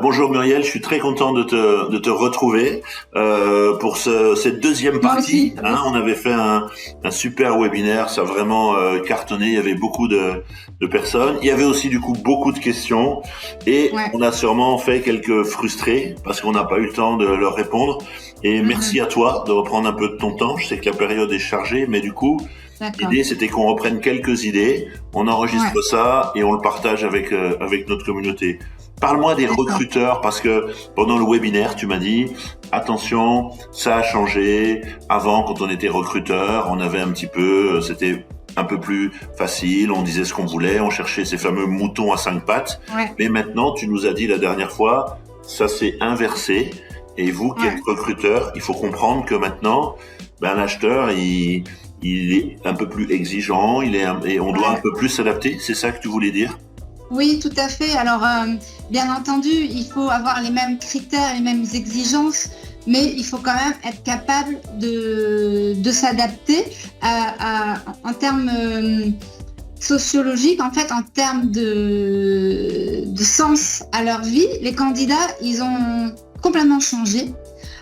Bonjour Muriel, je suis très content de te retrouver pour cette deuxième partie. On avait fait un super webinaire, ça a vraiment cartonné. Il y avait beaucoup de personnes. Il y avait aussi du coup beaucoup de questions et on a sûrement fait quelques frustrés parce qu'on n'a pas eu le temps de leur répondre. Et merci à toi de reprendre un peu de ton temps. Je sais que la période est chargée, mais du coup, l'idée c'était qu'on reprenne quelques idées, on enregistre ça et on le partage avec notre communauté. Parle-moi des recruteurs, parce que pendant le webinaire, tu m'as dit, attention, ça a changé. Avant, quand on était recruteur, on avait un petit peu, c'était un peu plus facile, on disait ce qu'on voulait, on cherchait ces fameux moutons à 5 pattes. Mais maintenant, tu nous as dit la dernière fois, ça s'est inversé. Et vous, qui êtes recruteur, il faut comprendre que maintenant, l'acheteur, il est un peu plus exigeant, et on doit un peu plus s'adapter. C'est ça que tu voulais dire ? Oui, tout à fait. Alors, bien entendu, il faut avoir les mêmes critères, les mêmes exigences, mais il faut quand même être capable de s'adapter en termes sociologiques, en fait, en termes de sens à leur vie. Les candidats, ils ont complètement changé.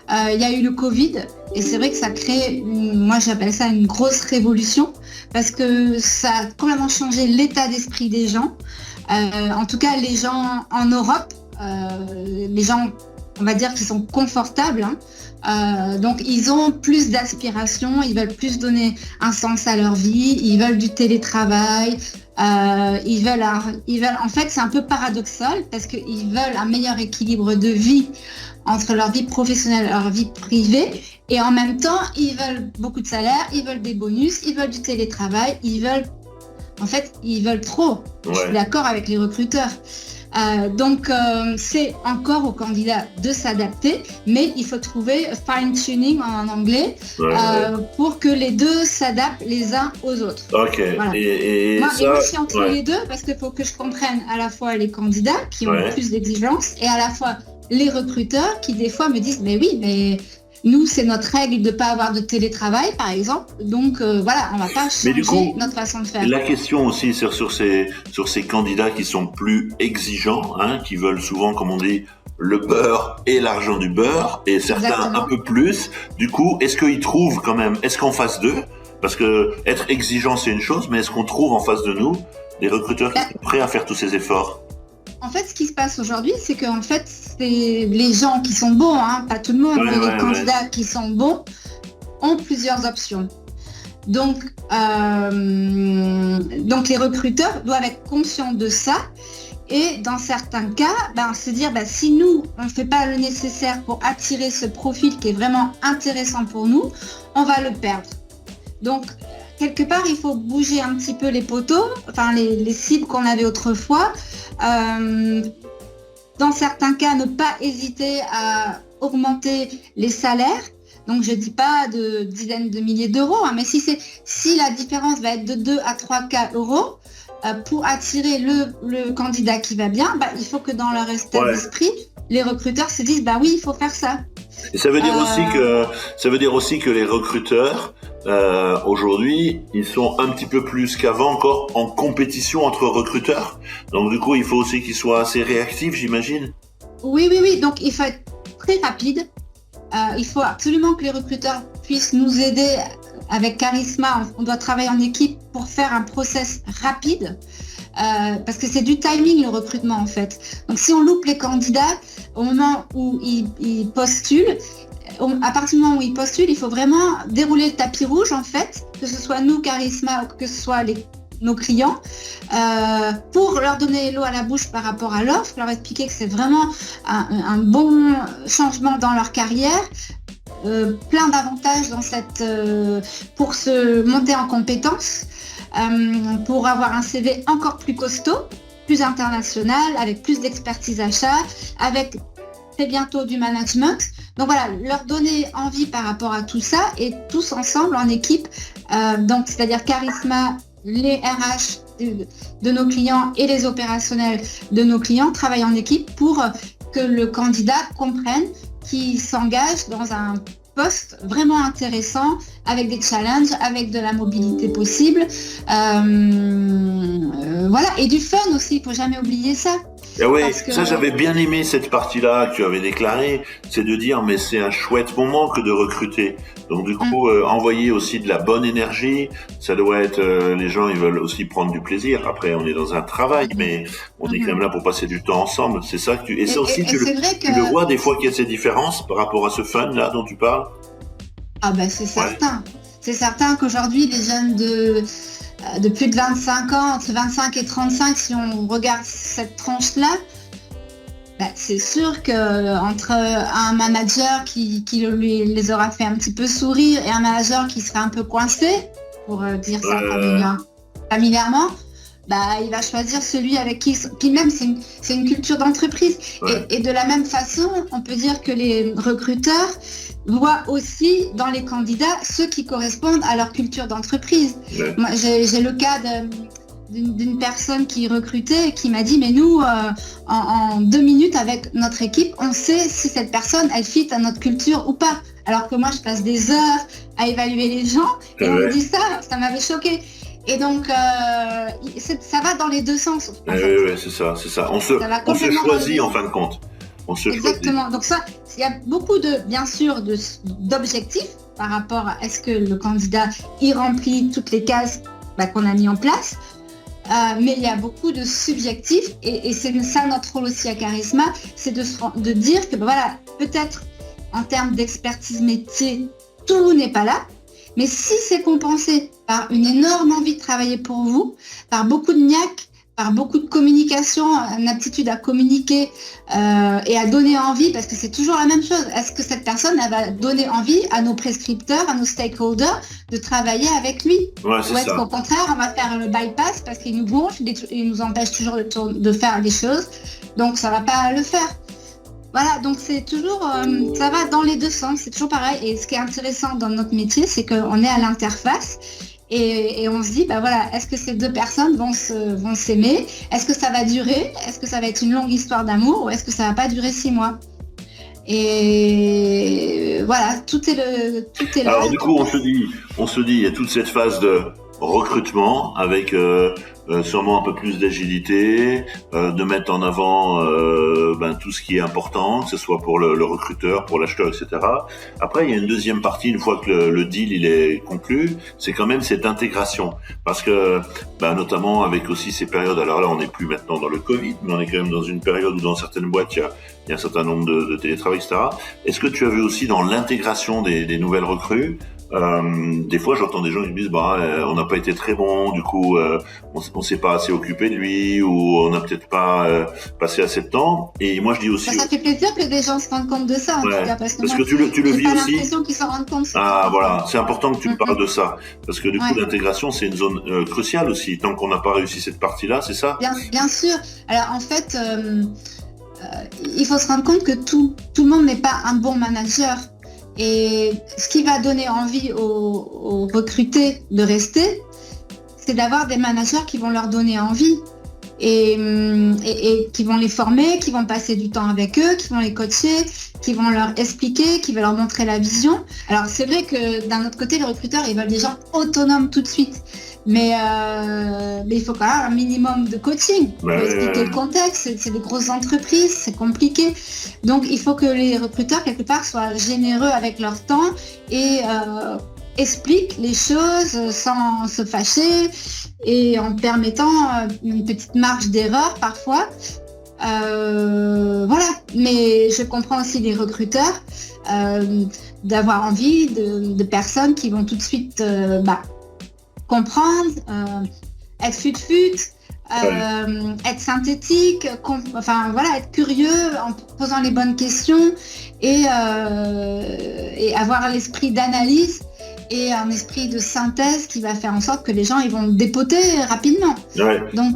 Il y a eu le Covid et c'est vrai que ça crée, moi j'appelle ça une grosse révolution parce que ça a complètement changé l'état d'esprit des gens. En tout cas, les gens en Europe, les gens, on va dire, qui sont confortables, donc ils ont plus d'aspiration, ils veulent plus donner un sens à leur vie, ils veulent du télétravail, ils veulent, en fait, c'est un peu paradoxal parce qu'ils veulent un meilleur équilibre de vie entre leur vie professionnelle et leur vie privée, et en même temps, ils veulent beaucoup de salaire, ils veulent des bonus, ils veulent du télétravail, ils veulent trop. Je suis d'accord avec les recruteurs. Donc, c'est encore aux candidats de s'adapter, mais il faut trouver fine-tuning en anglais pour que les deux s'adaptent les uns aux autres. Ok. Voilà. Et moi aussi entre les deux, parce qu'il faut que je comprenne à la fois les candidats qui ont plus d'exigences et à la fois les recruteurs qui des fois me disent « mais oui, mais… » Nous, c'est notre règle de ne pas avoir de télétravail, par exemple. Donc, voilà, on ne va pas changer notre façon de faire. La question aussi sur ces candidats qui sont plus exigeants, qui veulent souvent, comme on dit, le beurre et l'argent du beurre, et certains un peu plus. Du coup, est-ce qu'ils trouvent quand même, est-ce qu'en face d'eux, parce que être exigeant, c'est une chose, mais est-ce qu'on trouve en face de nous des recruteurs qui sont prêts à faire tous ces efforts ? En fait, ce qui se passe aujourd'hui, c'est qu'en fait, c'est les gens qui sont bons, pas tout le monde, mais les candidats qui sont bons ont plusieurs options. Donc les recruteurs doivent être conscients de ça et dans certains cas, se dire si nous, on ne fait pas le nécessaire pour attirer ce profil qui est vraiment intéressant pour nous, on va le perdre. Donc, quelque part, il faut bouger un petit peu les poteaux, les cibles qu'on avait autrefois. Dans certains cas, ne pas hésiter à augmenter les salaires. Donc, je ne dis pas de dizaines de milliers d'euros, mais si la différence va être de 2 à 3 k euros, pour attirer le candidat qui va bien, il faut que dans leur état d'esprit, les recruteurs se disent oui, il faut faire ça. Et ça veut dire aussi que les recruteurs aujourd'hui, ils sont un petit peu plus qu'avant encore en compétition entre recruteurs. Donc du coup, il faut aussi qu'ils soient assez réactifs, j'imagine. Oui. Donc il faut être très rapide. Il faut absolument que les recruteurs puissent nous aider avec Charisma. On doit travailler en équipe pour faire un process rapide. Parce que c'est du timing le recrutement en fait. Donc si on loupe les candidats au moment où ils postulent, à partir du moment où ils postulent, il faut vraiment dérouler le tapis rouge en fait, que ce soit nous Charisma ou que ce soit nos clients, pour leur donner l'eau à la bouche par rapport à l'offre, leur expliquer que c'est vraiment un bon changement dans leur carrière. Plein d'avantages pour se monter en compétences, pour avoir un CV encore plus costaud, plus international, avec plus d'expertise achat, avec très bientôt du management. Donc voilà, leur donner envie par rapport à tout ça et tous ensemble en équipe, donc c'est-à-dire Charisma, les RH de nos clients et les opérationnels de nos clients travaillent en équipe pour que le candidat comprenne qu'il s'engage dans un poste vraiment intéressant, avec des challenges, avec de la mobilité possible. Voilà, et du fun aussi, il faut jamais oublier ça. Ah ouais, ça j'avais bien aimé cette partie-là que tu avais déclarée, c'est de dire mais c'est un chouette moment que de recruter. Donc du coup, envoyer aussi de la bonne énergie, ça doit être, les gens ils veulent aussi prendre du plaisir. Après on est dans un travail, mais on est quand même là pour passer du temps ensemble. C'est ça que tu... Et ça aussi tu le vois des fois qu'il y a ces différences par rapport à ce fun là dont tu parles. Ah ben c'est certain. C'est certain qu'aujourd'hui les jeunes de plus de 25 ans, entre 25 et 35, si on regarde cette tranche-là, c'est sûr qu'entre un manager qui les aura fait un petit peu sourire et un manager qui serait un peu coincé, pour dire ça familièrement, il va choisir celui avec qui... Puis même, c'est une culture d'entreprise. Ouais. Et de la même façon, on peut dire que les recruteurs voient aussi dans les candidats ceux qui correspondent à leur culture d'entreprise. Ouais. Moi, j'ai le cas d'une personne qui recrutait et qui m'a dit mais nous en 2 minutes avec notre équipe on sait si cette personne elle fit à notre culture ou pas, alors que moi je passe des heures à évaluer les gens et on me dit ça m'avait choqué. Et donc ça va dans les deux sens. Oui, c'est ça. On se choisit en fin de compte. Exactement. Donc ça, il y a beaucoup bien sûr d'objectifs par rapport à est-ce que le candidat y remplit toutes les cases qu'on a mis en place. Mais il y a beaucoup de subjectifs et c'est ça notre rôle aussi à Charisma, c'est de dire que voilà, peut-être en termes d'expertise métier, tout n'est pas là, mais si c'est compensé par une énorme envie de travailler pour vous, par beaucoup de niaque, par beaucoup de communication, une aptitude à communiquer et à donner envie, parce que c'est toujours la même chose. Est-ce que cette personne elle va donner envie à nos prescripteurs, à nos stakeholders de travailler avec lui, ou est-ce qu'au contraire on va faire le bypass parce qu'il nous gonfle, il nous empêche toujours de faire des choses, donc ça va pas le faire. Voilà, donc c'est toujours, ça va dans les deux sens, c'est toujours pareil. Et ce qui est intéressant dans notre métier, c'est qu'on est à l'interface. Et on se dit, voilà, est-ce que ces deux personnes vont s'aimer? Est-ce que ça va durer? Est-ce que ça va être une longue histoire d'amour? Ou est-ce que ça va pas durer 6 mois? Et voilà, tout est là. Alors du coup, on se dit, il y a toute cette phase de recrutement avec sûrement un peu plus d'agilité, de mettre en avant tout ce qui est important, que ce soit pour le recruteur, pour l'acheteur, etc. Après, il y a une deuxième partie, une fois que le deal il est conclu, c'est quand même cette intégration, parce que notamment avec aussi ces périodes. Alors là, on n'est plus maintenant dans le Covid, mais on est quand même dans une période où dans certaines boîtes il y a un certain nombre de télétravail, etc. Est-ce que tu as vu aussi dans l'intégration des nouvelles recrues? Des fois, j'entends des gens qui me disent on n'a pas été très bon, du coup, on s'est pas assez occupé de lui, ou on n'a peut-être pas passé assez de temps. Et moi, je dis aussi. Ça fait plaisir que des gens se rendent compte de ça, en tout cas, parce que tu le vis aussi. J'ai l'impression qu'ils s'en rendent compte. Voilà, c'est important que tu parles de ça, parce que du coup, l'intégration, c'est une zone cruciale aussi. Tant qu'on n'a pas réussi cette partie-là, c'est ça? Bien sûr. Alors, en fait, il faut se rendre compte que tout le monde n'est pas un bon manager. Et ce qui va donner envie aux recrutés de rester, c'est d'avoir des managers qui vont leur donner envie et qui vont les former, qui vont passer du temps avec eux, qui vont les coacher, qui vont leur expliquer, qui vont leur montrer la vision. Alors c'est vrai que d'un autre côté, les recruteurs, ils veulent des gens autonomes tout de suite. Mais il faut quand même un minimum de coaching pour expliquer le contexte. C'est des grosses entreprises, c'est compliqué. Donc il faut que les recruteurs, quelque part, soient généreux avec leur temps et expliquent les choses sans se fâcher et en permettant une petite marge d'erreur parfois. Voilà. Mais je comprends aussi les recruteurs d'avoir envie de personnes qui vont tout de suite comprendre, être fut-fut, être synthétique, être curieux en posant les bonnes questions et avoir l'esprit d'analyse et un esprit de synthèse qui va faire en sorte que les gens ils vont dépoter rapidement. Ouais. Donc,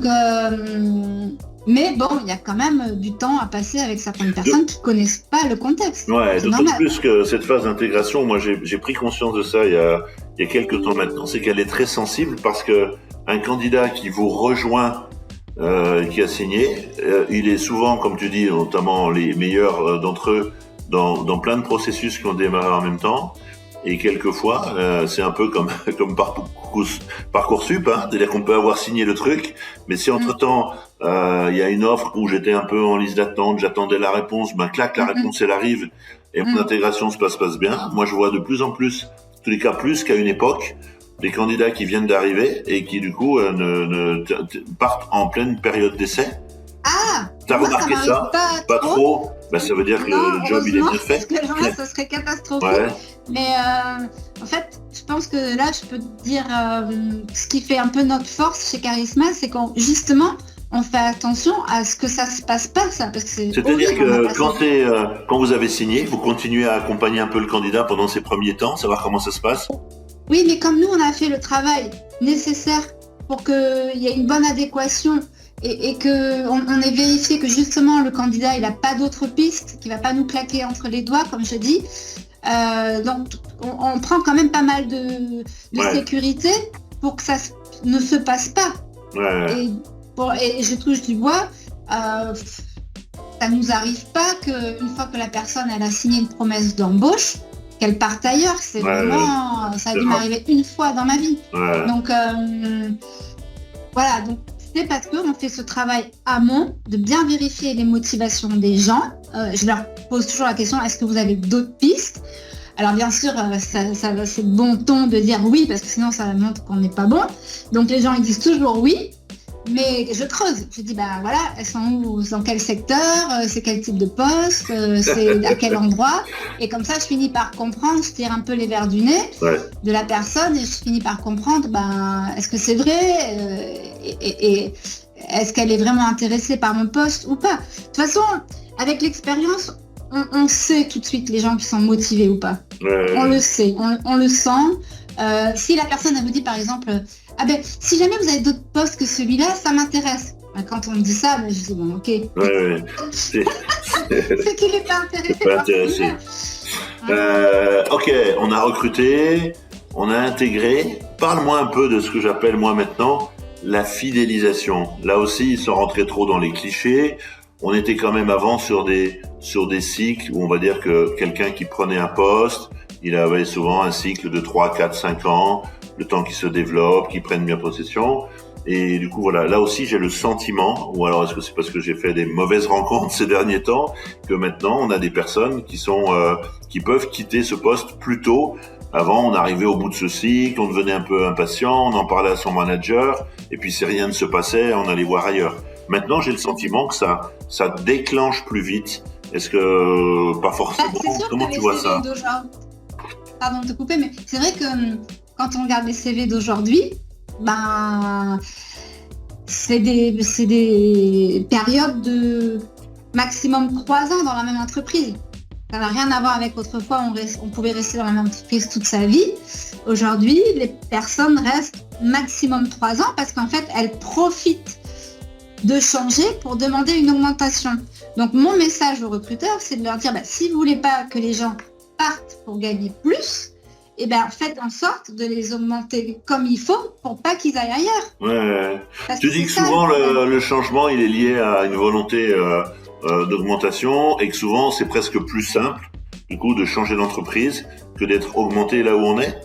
mais bon, il y a quand même du temps à passer avec certaines personnes qui connaissent pas le contexte. Ouais, d'autant plus que cette phase d'intégration, moi j'ai pris conscience de ça il y a quelques temps maintenant, c'est qu'elle est très sensible parce que un candidat qui vous rejoint, qui a signé, il est souvent, comme tu dis, notamment les meilleurs d'entre eux, dans plein de processus qui ont démarré en même temps. Et quelquefois, c'est un peu comme Parcoursup, hein, c'est-à-dire qu'on peut avoir signé le truc, mais si entre-temps, il y a une offre où j'étais un peu en liste d'attente, j'attendais la réponse, clac, la réponse, elle arrive, et mon intégration se passe bien. Moi, je vois de plus en plus, en tous les cas plus qu'à une époque, des candidats qui viennent d'arriver et qui, du coup, partent en pleine période d'essai. Ah, t'as remarqué ça? Pas trop. Ça veut dire que le job il est bien fait. Parce que là, ça serait catastrophique. Ouais. Mais en fait, je pense que là, je peux te dire ce qui fait un peu notre force chez Charisma, c'est qu'on justement on fait attention à ce que ça se passe pas, ça, parce que c'est-à-dire que quand vous avez signé, vous continuez à accompagner un peu le candidat pendant ses premiers temps, savoir comment ça se passe. Oui, mais comme nous, on a fait le travail nécessaire pour qu'il y ait une bonne adéquation. Et qu'on ait vérifié que justement le candidat il n'a pas d'autres pistes, qu'il ne va pas nous claquer entre les doigts, comme je dis. Donc on prend quand même pas mal de sécurité pour que ça ne se passe pas. Ouais. Et je touche du bois, ça ne nous arrive pas qu'une fois que la personne elle a signé une promesse d'embauche, qu'elle parte ailleurs. C'est vraiment, ça a dû m'arriver une fois dans ma vie. Ouais. Donc voilà, donc c'est parce qu'on fait ce travail amont de bien vérifier les motivations des gens. Je leur pose toujours la question, est-ce que vous avez d'autres pistes? Alors bien sûr, c'est de bon ton de dire oui, parce que sinon ça montre qu'on n'est pas bon. Donc les gens ils disent toujours oui, mais je creuse. Je dis voilà, elles sont où, dans quel secteur, c'est quel type de poste, c'est à quel endroit. Et comme ça, je finis par comprendre, je tire un peu les verres du nez de la personne et je finis par comprendre, est-ce que c'est vrai et est-ce qu'elle est vraiment intéressée par mon poste ou pas. De toute façon, avec l'expérience, on sait tout de suite les gens qui sont motivés ou pas. On le sait, on le sent. Si la personne elle vous dit par exemple, si jamais vous avez d'autres postes que celui-là, ça m'intéresse. Quand on me dit ça, je dis bon, ok. C'est qu'il n'est pas intéressé. Pas intéressé. Ok, on a recruté, on a intégré. Parle-moi un peu de ce que j'appelle moi maintenant la fidélisation. Là aussi, sans rentrer trop dans les clichés, on était quand même avant sur des cycles où on va dire que quelqu'un qui prenait un poste, il avait souvent un cycle de 3, 4, 5 ans, le temps qu'il se développe, qu'il prenne bien possession. Et du coup, voilà, là aussi, j'ai le sentiment, ou alors est-ce que c'est parce que j'ai fait des mauvaises rencontres ces derniers temps, que maintenant, on a des personnes qui peuvent quitter ce poste plus tôt. Avant, on arrivait au bout de ce cycle, on devenait un peu impatient, on en parlait à son manager, et puis si rien ne se passait, on allait voir ailleurs. Maintenant, j'ai le sentiment que ça déclenche plus vite. Est-ce que pas forcément? Comment tu vois ça? Pardon de te couper, mais c'est vrai que quand on regarde les CV d'aujourd'hui, c'est des périodes de maximum 3 ans dans la même entreprise. Ça n'a rien à voir avec autrefois, on pouvait rester dans la même entreprise toute sa vie. Aujourd'hui, les personnes restent maximum 3 ans parce qu'en fait, elles profitent de changer pour demander une augmentation. Donc, mon message aux recruteurs, c'est de leur dire, si vous voulez pas que les gens partent pour gagner plus, faites en sorte de les augmenter comme il faut pour pas qu'ils aillent ailleurs. Ouais. Tu dis que souvent le changement il est lié à une volonté d'augmentation et que souvent c'est presque plus simple du coup de changer d'entreprise que d'être augmenté là où on est.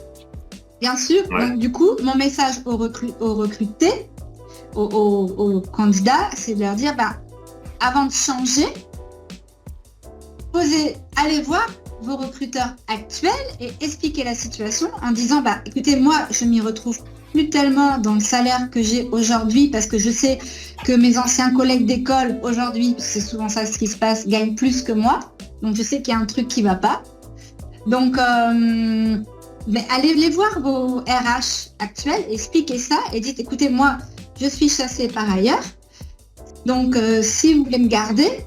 Bien sûr. Donc du coup mon message aux recrutés, aux candidats, c'est de leur dire avant de changer, allez voir vos recruteurs actuels et expliquer la situation en disant écoutez, moi je m'y retrouve plus tellement dans le salaire que j'ai aujourd'hui parce que je sais que mes anciens collègues d'école aujourd'hui, c'est souvent ça ce qui se passe, gagnent plus que moi, donc je sais qu'il y a un truc qui va pas. Donc allez les voir vos RH actuels, expliquez ça et dites écoutez, moi je suis chassée par ailleurs, donc si vous voulez me garder,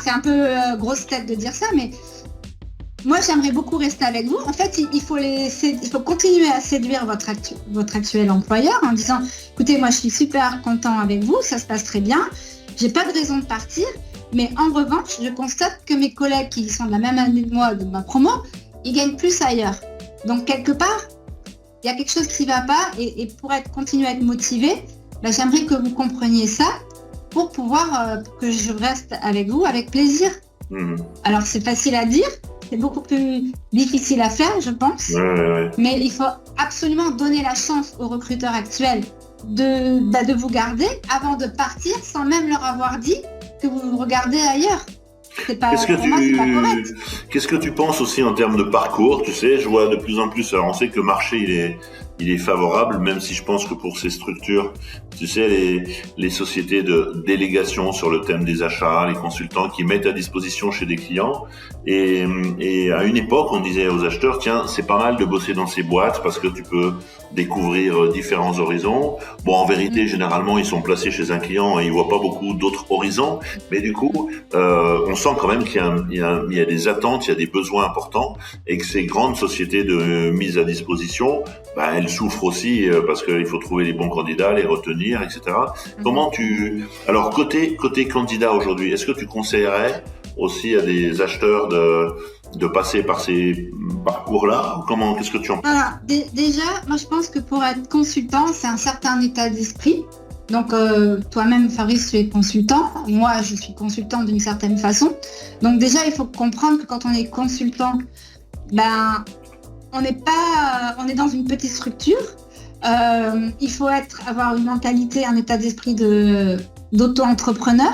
c'est un peu grosse tête de dire ça, mais moi j'aimerais beaucoup rester avec vous. En fait, il faut continuer à séduire votre actuel employeur en disant écoutez, moi je suis super content avec vous, ça se passe très bien, j'ai pas de raison de partir, mais en revanche, je constate que mes collègues qui sont de la même année de moi, de ma promo, ils gagnent plus ailleurs. Donc quelque part, il y a quelque chose qui va pas et pour continuer à être motivé, j'aimerais que vous compreniez ça pour pouvoir que je reste avec vous avec plaisir. Alors, c'est facile à dire, c'est beaucoup plus difficile à faire, je pense. Mais il faut absolument donner la chance aux recruteurs actuels de vous garder avant de partir sans même leur avoir dit que vous regardez ailleurs. C'est pas correct. Qu'est-ce que tu penses aussi en termes de parcours? Tu sais, je vois de plus en plus, alors on sait que le marché, il est favorable, même si je pense que pour ces structures, tu sais, les sociétés de délégation sur le thème des achats, les consultants qui mettent à disposition chez des clients. Et à une époque, on disait aux acheteurs, tiens, c'est pas mal de bosser dans ces boîtes parce que tu peux découvrir différents horizons. Bon, en vérité, généralement, ils sont placés chez un client et ils voient pas beaucoup d'autres horizons. Mais du coup, on sent quand même qu'il y a des attentes, il y a des besoins importants et que ces grandes sociétés de mise à disposition, elles souffrent aussi parce qu'il faut trouver les bons candidats, les retenir, etc. Comment alors côté candidat aujourd'hui, est-ce que tu conseillerais aussi à des acheteurs de passer par ces parcours-là? Qu'est-ce que tu en penses? Déjà, moi je pense que pour être consultant, c'est un certain état d'esprit. Donc toi-même, Fabrice, tu es consultant. Moi, je suis consultant d'une certaine façon. Donc déjà, il faut comprendre que quand on est consultant, on est dans une petite structure. Il faut avoir une mentalité, un état d'esprit d'auto-entrepreneur.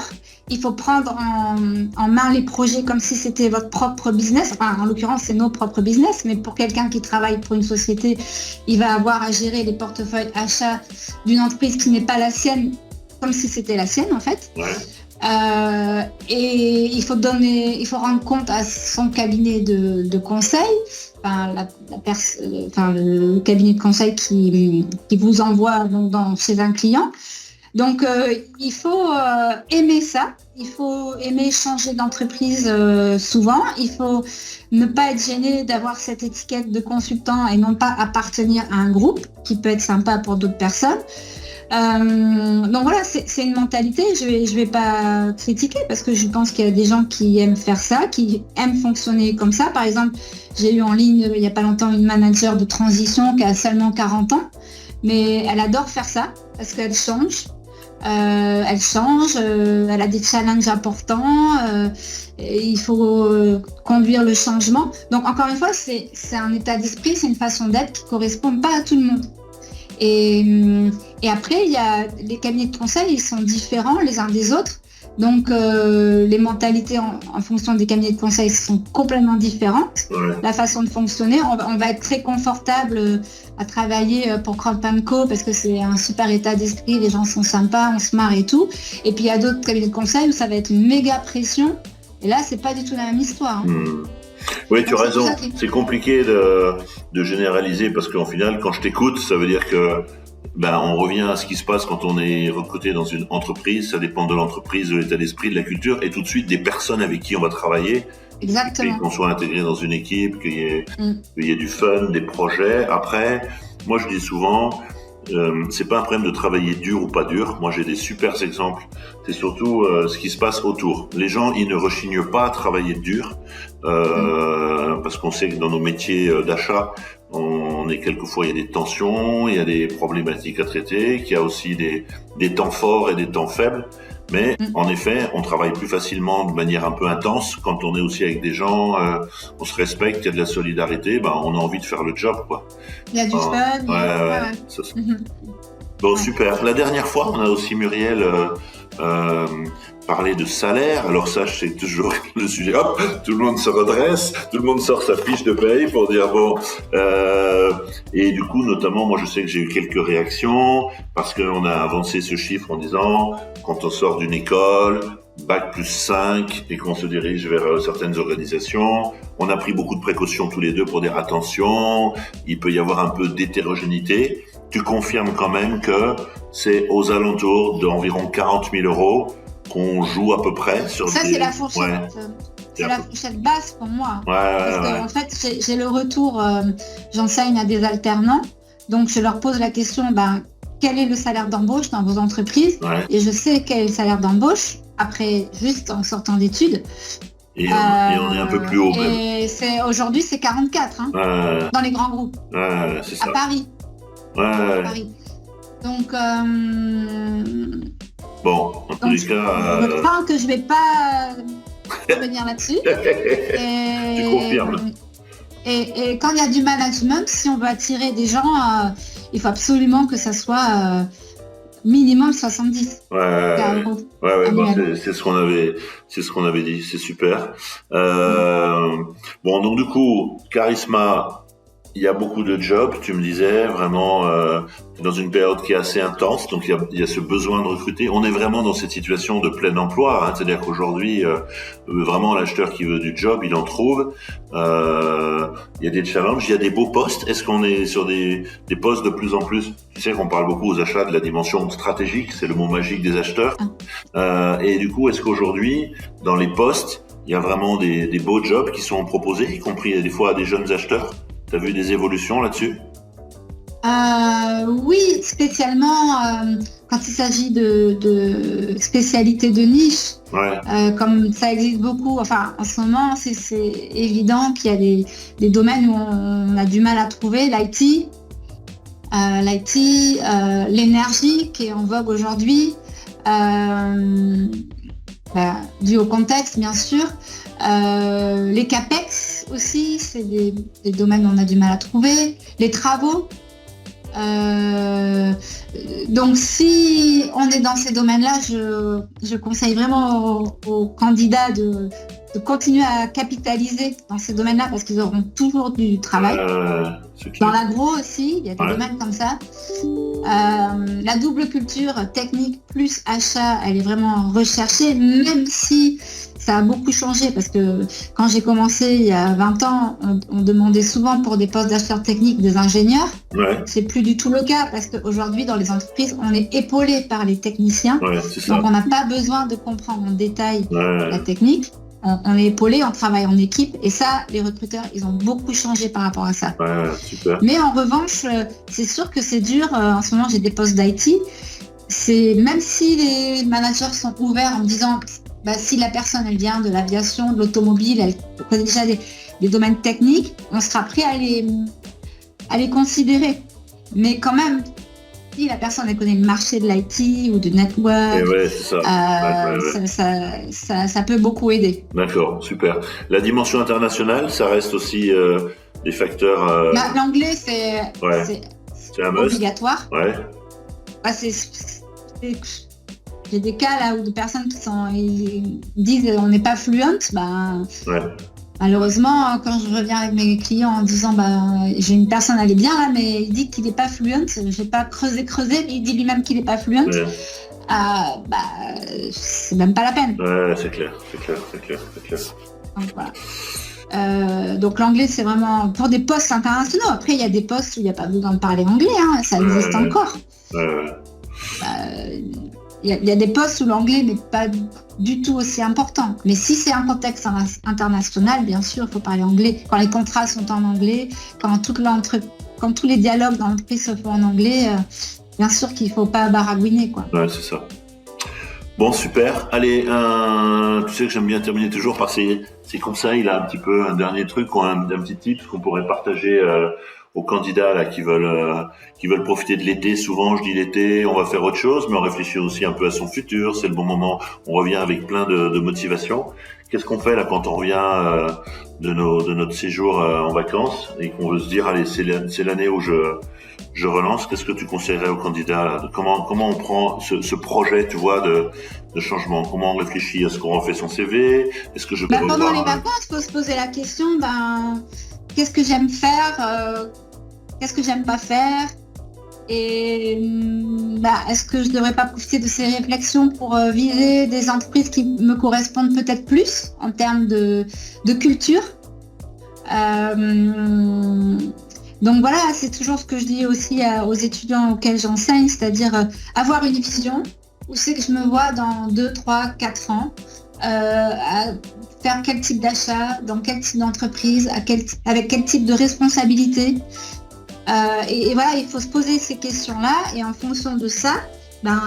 Il faut prendre en main les projets comme si c'était votre propre business. Enfin, en l'occurrence, c'est nos propres business, mais pour quelqu'un qui travaille pour une société, il va avoir à gérer les portefeuilles achats d'une entreprise qui n'est pas la sienne, comme si c'était la sienne en fait. Et il faut rendre compte à son cabinet de conseil, le cabinet de conseil qui vous envoie chez un client. Donc, il faut aimer ça, il faut aimer changer d'entreprise souvent, il faut ne pas être gêné d'avoir cette étiquette de consultant et non pas appartenir à un groupe qui peut être sympa pour d'autres personnes. Donc voilà, c'est une mentalité, je vais pas critiquer parce que je pense qu'il y a des gens qui aiment faire ça, qui aiment fonctionner comme ça. Par exemple, j'ai eu en ligne il y a pas longtemps une manager de transition qui a seulement 40 ans, mais elle adore faire ça parce qu'elle change. Elle a des challenges importants, il faut conduire le changement. Donc encore une fois, c'est un état d'esprit, c'est une façon d'être qui ne correspond pas à tout le monde. Et après, il y a les cabinets de conseil, ils sont différents les uns des autres. Donc les mentalités en fonction des cabinets de conseil sont complètement différentes. La façon de fonctionner, on va être très confortable à travailler pour Crump & Co parce que c'est un super état d'esprit, les gens sont sympas, on se marre et tout. Et puis il y a d'autres cabinets de conseil où ça va être une méga pression. Et là, c'est pas du tout la même histoire. Oui, tu as raison. C'est compliqué de généraliser parce qu'en final, quand je t'écoute, ça veut dire que on revient à ce qui se passe quand on est recruté dans une entreprise. Ça dépend de l'entreprise, de l'état d'esprit, de la culture et tout de suite des personnes avec qui on va travailler. Exactement. Et qu'on soit intégré dans une équipe, qu'il y ait du fun, des projets. Après, moi je dis souvent, c'est pas un problème de travailler dur ou pas dur. Moi j'ai des super exemples. C'est surtout ce qui se passe autour. Les gens, ils ne rechignent pas à travailler dur parce qu'on sait que dans nos métiers d'achat, on est quelquefois, il y a des tensions, il y a des problématiques à traiter, qu'il y a aussi des temps forts et des temps faibles. Mais en effet, on travaille plus facilement de manière un peu intense quand on est aussi avec des gens, on se respecte, il y a de la solidarité, on a envie de faire le job, quoi. Il y a du fun. Bon, super. La dernière fois, on a aussi Muriel parlé de salaire. Alors ça, c'est toujours le sujet. Hop, tout le monde se redresse, tout le monde sort sa fiche de paye pour dire bon. Et du coup, notamment, moi, je sais que j'ai eu quelques réactions parce qu'on a avancé ce chiffre en disant quand on sort d'une école, bac plus 5 et qu'on se dirige vers certaines organisations, on a pris beaucoup de précautions tous les deux pour dire attention, il peut y avoir un peu d'hétérogénéité. Tu confirmes quand même que c'est aux alentours d'environ 40 000 euros qu'on joue à peu près sur ça, c'est la fourchette. C'est la fourchette basse pour moi. Parce que, en fait, j'ai le retour, j'enseigne à des alternants, donc je leur pose la question, quel est le salaire d'embauche dans vos entreprises? Et je sais quel est le salaire d'embauche, après, juste en sortant d'études. Et on est un peu plus haut. Et aujourd'hui, c'est 44, dans les grands groupes. C'est ça. À Paris. À Paris. Donc, bon, en tous les cas... Je crains que je vais pas revenir là-dessus. Tu confirmes. Et quand il y a du management, si on veut attirer des gens, il faut absolument que ça soit minimum 70. Ouais, c'est ce qu'on avait dit, c'est super. Bon, donc du coup, Charisma, il y a beaucoup de jobs, tu me disais, vraiment dans une période qui est assez intense, donc il y a ce besoin de recruter. On est vraiment dans cette situation de plein emploi, c'est-à-dire qu'aujourd'hui, vraiment l'acheteur qui veut du job, il en trouve. Il y a des challenges, il y a des beaux postes. Est-ce qu'on est sur des postes de plus en plus? Tu sais qu'on parle beaucoup aux achats de la dimension stratégique, c'est le mot magique des acheteurs. Et du coup, est-ce qu'aujourd'hui, dans les postes, il y a vraiment des beaux jobs qui sont proposés, y compris des fois à des jeunes acheteurs? T'as vu des évolutions là-dessus? Oui, spécialement quand il s'agit de spécialités de niche, comme ça existe beaucoup. Enfin, en ce moment, c'est évident qu'il y a des domaines où on a du mal à trouver. L'IT, l'énergie qui est en vogue aujourd'hui, dû au contexte, bien sûr. Les CAPEX aussi, c'est des domaines où on a du mal à trouver. Les travaux. Donc si on est dans ces domaines-là, je conseille vraiment aux candidats de continuer à capitaliser dans ces domaines-là parce qu'ils auront toujours du travail. Dans l'agro aussi, il y a des domaines comme ça. La double culture technique plus achat, elle est vraiment recherchée, même si ça a beaucoup changé parce que quand j'ai commencé il y a 20 ans, on demandait souvent pour des postes d'acheteurs techniques des ingénieurs. C'est plus du tout le cas parce qu'aujourd'hui dans les entreprises, on est épaulé par les techniciens. Donc on n'a pas besoin de comprendre en détail la technique. On est épaulé, on travaille en équipe et ça, les recruteurs, ils ont beaucoup changé par rapport à ça. Super. Mais en revanche, c'est sûr que c'est dur. En ce moment, j'ai des postes d'IT. Même si les managers sont ouverts en me disant si la personne elle vient de l'aviation, de l'automobile, elle connaît déjà des domaines techniques, on sera prêt à les considérer. Mais quand même, si la personne elle connaît le marché de l'IT ou du network, ça peut beaucoup aider. D'accord, super. La dimension internationale, ça reste aussi des facteurs... L'anglais, c'est obligatoire. J'ai des cas là où des personnes ils disent on n'est pas fluent. Malheureusement, quand je reviens avec mes clients en disant j'ai une personne, elle est bien là, mais il dit qu'il n'est pas fluent, je n'ai pas creusé, mais il dit lui-même qu'il n'est pas fluent. C'est même pas la peine. C'est clair. Donc, voilà. Donc l'anglais, c'est vraiment pour des postes internationaux. Après, il y a des postes où il n'y a pas besoin de parler anglais, ça existe encore. Il y a des postes où l'anglais n'est pas du tout aussi important. Mais si c'est un contexte international, bien sûr, il faut parler anglais. Quand les contrats sont en anglais, quand tous les dialogues dans l'entreprise se font en anglais, bien sûr qu'il ne faut pas baragouiner, quoi. C'est ça. Bon, super. Allez, tu sais que j'aime bien terminer toujours par ces conseils. Il a un petit peu un dernier truc ou un petit tip qu'on pourrait partager aux candidats là qui veulent profiter de l'été. Souvent, je dis l'été, on va faire autre chose, mais on réfléchit aussi un peu à son futur. C'est le bon moment. On revient avec plein de motivation. Qu'est-ce qu'on fait là quand on revient de notre séjour en vacances et qu'on veut se dire allez, c'est l'année où je relance? Qu'est-ce que tu conseillerais aux candidats? Comment on prend ce projet, tu vois, de changement? Comment on réfléchit? Est-ce qu'on refait son CV? Est-ce que je peux pendant les vacances, il faut se poser la question qu'est-ce que j'aime faire? Qu'est-ce que j'aime pas faire? Et est-ce que je ne devrais pas profiter de ces réflexions pour viser des entreprises qui me correspondent peut-être plus en termes de culture? Donc voilà, c'est toujours ce que je dis aussi aux étudiants auxquels j'enseigne, c'est-à-dire avoir une vision où c'est que je me vois dans 2, 3, 4 ans, à faire quel type d'achat, dans quel type d'entreprise, avec quel type de responsabilité. Et voilà, il faut se poser ces questions-là et en fonction de ça,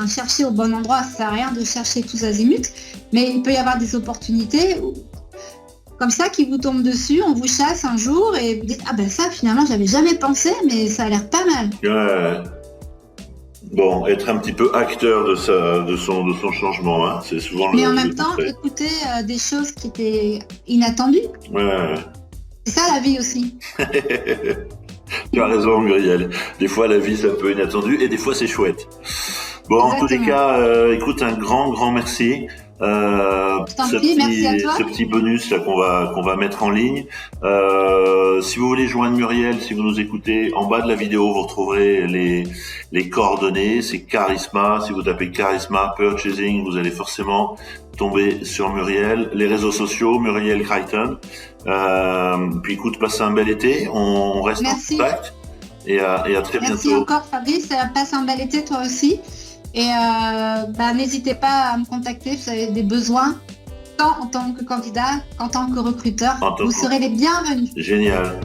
chercher au bon endroit. Ça sert à rien de chercher tous azimuts, mais il peut y avoir des opportunités comme ça qui vous tombent dessus, on vous chasse un jour et vous dites ça finalement j'avais jamais pensé, mais ça a l'air pas mal. Bon, être un petit peu acteur de son changement, hein. C'est souvent Mais en le même temps, conseil. écouter des choses qui étaient inattendues. Ouais. C'est ça la vie aussi. Tu as raison, Muriel. Des fois, la vie, c'est un peu inattendu et des fois, c'est chouette. Bon, en tous les Exactement. cas, écoute, un grand merci. Je t'en prie, merci à toi. Ce petit bonus là qu'on va mettre en ligne. Si vous voulez joindre Muriel, si vous nous écoutez, en bas de la vidéo, vous retrouverez les coordonnées. C'est Charisma. Si vous tapez Charisma Purchasing, vous allez forcément tomber sur Muriel. Les réseaux sociaux, Muriel Crichton. Puis écoute, passe un bel été. On reste Merci. en contact. Et à très Merci bientôt. encore Fabrice, passe un bel été toi aussi. Et n'hésitez pas à me contacter si vous avez des besoins, tant en tant que candidat qu'en tant que recruteur. Vous serez les bienvenus. Génial.